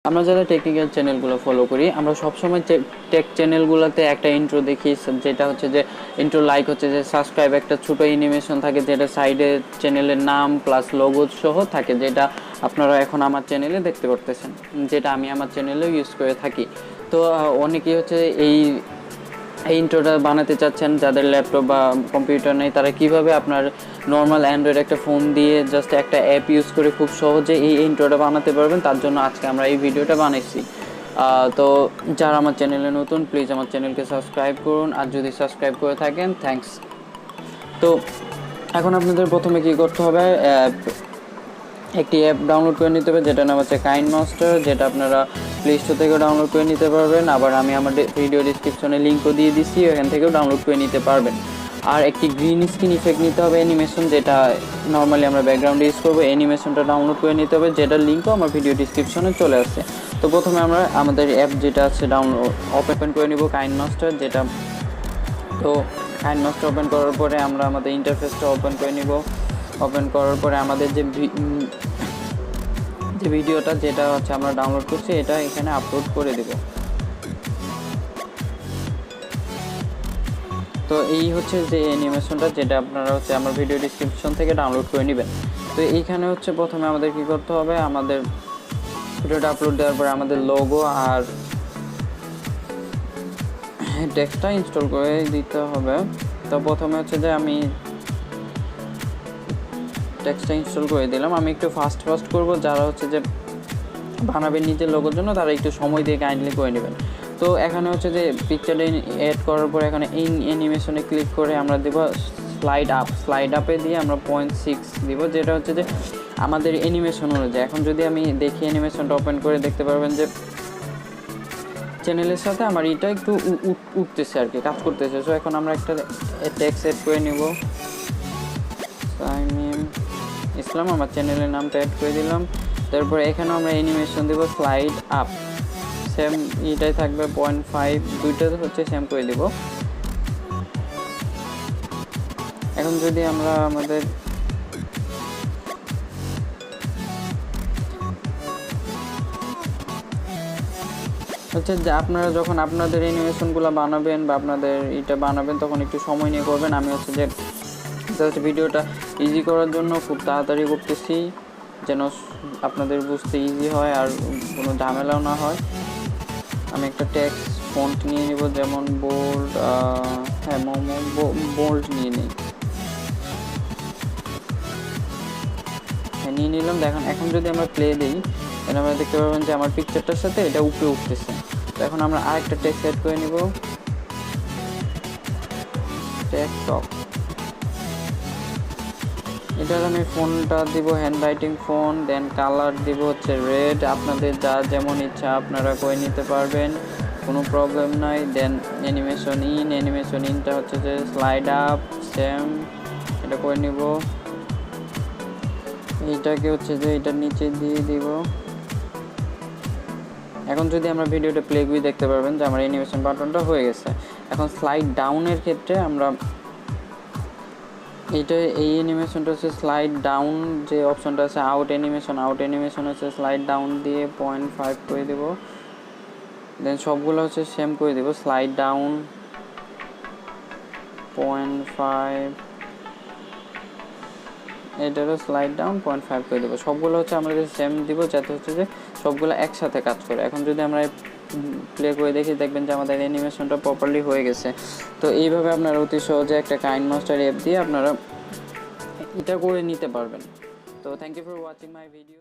আমরা যারা টেকনিক্যাল চ্যানেলগুলো ফলো করি, আমরা সবসময় টেক চ্যানেলগুলোতে একটা ইন্ট্রো দেখি, যেটা হচ্ছে যে ইন্ট্রো লাইক হচ্ছে যে সাবস্ক্রাইব, একটা ছোটো অ্যানিমেশন থাকে যেটা সাইডে চ্যানেলের নাম প্লাস লোগো সহ থাকে, যেটা আপনারা এখন আমার চ্যানেলে দেখতে পারতেছেন, যেটা আমি আমার চ্যানেলেও ইউজ করে থাকি। তো অনেকেই হচ্ছে এই ইন্ট্রোটা বানাতে চাচ্ছেন, যাদের ল্যাপটপ বা কম্পিউটার নেই, তারা কিভাবে আপনার নর্মাল অ্যান্ড্রয়েড একটা ফোন দিয়ে জাস্ট একটা অ্যাপ ইউজ করে খুব সহজে এই ইন্ট্রোটা বানাতে পারবেন। তার জন্য আজকে আমরা এই ভিডিওটা বানাইছি। তো যারা আমার চ্যানেলে নতুন, প্লিজ আমার চ্যানেলকে সাবস্ক্রাইব করুন, আর যদি সাবস্ক্রাইব করে থাকেন থ্যাঙ্কস। তো এখন আপনাদের প্রথমে কি করতে হবে, একটি অ্যাপ ডাউনলোড করে নিতে হবে, যেটা নাম হচ্ছে কাইনমাস্টার, যেটা আপনারা প্লে স্টোর থেকেও ডাউনলোড করে নিতে পারবেন। আবার আমি আমার ভিডিও ডিসক্রিপশনে লিঙ্কও দিয়ে দিচ্ছি, এখান থেকেও ডাউনলোড করে নিতে পারবেন। আর একটি গ্রিন স্ক্রিন ইফেক্ট নিতে হবে, অ্যানিমেশন, যেটা নর্মালি আমরা ব্যাকগ্রাউন্ডে ইউজ করবো। অ্যানিমেশনটা ডাউনলোড করে নিতে হবে, যেটার লিঙ্কও আমার ভিডিও ডিসক্রিপশনে চলে আসছে। তো প্রথমে আমরা আমাদের অ্যাপ যেটা আছে ডাউনলোড ওপেন করে নিব, কাইনমাস্টার যেটা। তো কাইনমাস্টার ওপেন করার পরে আমরা আমাদের ইন্টারফেসটা ওপেন করে নিব। ওপেন করার পরে আমাদের যে ভিডিওটা যেটা হচ্ছে আমরা ডাউনলোড করছি, এটা এখানে আপলোড করে দেব। তো এই হচ্ছে যে অ্যানিমেশনটা, যেটা আপনারা হচ্ছে আমার ভিডিও ডিসক্রিপশন থেকে ডাউনলোড করে নেবেন। তো এইখানে হচ্ছে প্রথমে আমাদের কি করতে হবে, আমাদের ভিডিওটা আপলোড দেওয়ার পরে আমাদের লোগো আর টেক্সটটা ইনস্টল করে দিতে হবে। তো প্রথমে হচ্ছে যে আমি টেক্সটটা ইনস্টল করে দিলাম। আমি একটু ফাস্ট করব, যারা হচ্ছে যে বানাবেন নিজের লোগোর জন্য তারা একটু সময় দিয়ে কাইন্ডলি করে নেবেন। তো এখানে হচ্ছে যে পিকচারটা অ্যাড করার পরে এখানে ইন অ্যানিমেশনে ক্লিক করে আমরা দেব স্লাইড আপে দিয়ে আমরা 0.6 দিব, যেটা হচ্ছে যে আমাদের অ্যানিমেশন অনুযায়ী। এখন যদি আমি দেখি অ্যানিমেশনটা ওপেন করে দেখতে পারবেন যে চ্যানেলের সাথে আমার এটা একটু উঠতেছে আর কি, কাজ করতেছে। সো এখন আমরা একটা টেক্সট অ্যাড করে নিব, ইসলাম, আমার চ্যানেলের নামটা অ্যাড করে দিলাম। তারপরে এখানেও আমরা অ্যানিমেশন দেব স্লাইড আপ, সেম এটাই থাকবে 0.5, দুইটা হচ্ছে সেম করে দেব। এখন যদি আমরা আমাদের হচ্ছে যে আপনারা যখন আপনাদের অ্যানিমেশনগুলো বানাবেন বা আপনাদের এটা বানাবেন, তখন একটু সময় নিয়ে করবেন। আমি হচ্ছে যে ভিডিওটা ইজি করার জন্য খুব তাড়াতাড়ি করতেছি, যেন আপনাদের বুঝতে ইজি হয় আর কোনো ঝামেলাও না হয়। আমি একটা টেক্সট ফন্ট নিয়ে নিব, যেমন বোল্ড, হ্যাঁ বোল্ড নিয়ে নিই, হ্যাঁ নিয়ে নিলাম। দেখেন এখন যদি আমরা প্লে দিই, তাহলে আমরা দেখতে পাবেন যে আমার পিকচারটার সাথে এটা উপরে উঠতেছে। তো এখন আমরা আরেকটা টেক্সট অ্যাড করে নিব, টেকটক। এটার আমি ফোনটা দিব হ্যান্ড রাইটিং ফোন, দেন কালার দিব হচ্ছে রেড। আপনাদের যা যেমন ইচ্ছা আপনারা করে নিতে পারবেন, কোনো প্রবলেম নাই। দেন অ্যানিমেশন ইনটা হচ্ছে যে স্লাইড আপ, সেম এটা করে নিব। এইটাকে হচ্ছে যে এটার নিচে দিয়ে দিব। এখন যদি আমরা ভিডিওটা প্লে করে দেখতে পারবেন যে আমার অ্যানিমেশন বাটনটা হয়ে গেছে। এখন স্লাইড ডাউনের ক্ষেত্রে আমরা এটা এই অ্যানিমেশনটা হচ্ছে স্লাইড ডাউন, যে অপশনটা আছে আউট অ্যানিমেশন হচ্ছে স্লাইড ডাউন দিয়ে 0.5 করে দেব। দেন সবগুলো হচ্ছে সেম করে দেব, স্লাইড ডাউন 0.5, এটারও স্লাইড ডাউন 0.5 করে দেবো। সবগুলো হচ্ছে আমরা সেম দিব, যাতে হচ্ছে যে সবগুলো একসাথে কাজ করে। এখন যদি আমরা প্লে করে দেখি, দেখবেন যে আমাদের অ্যানিমেশনটা প্রপারলি হয়ে গেছে। তো এইভাবে আপনারা অতি সহজে একটা কাইনমাস্টার অ্যাপ দিয়ে আপনারা এটা করে নিতে পারবেন। তো thank you for watching my video.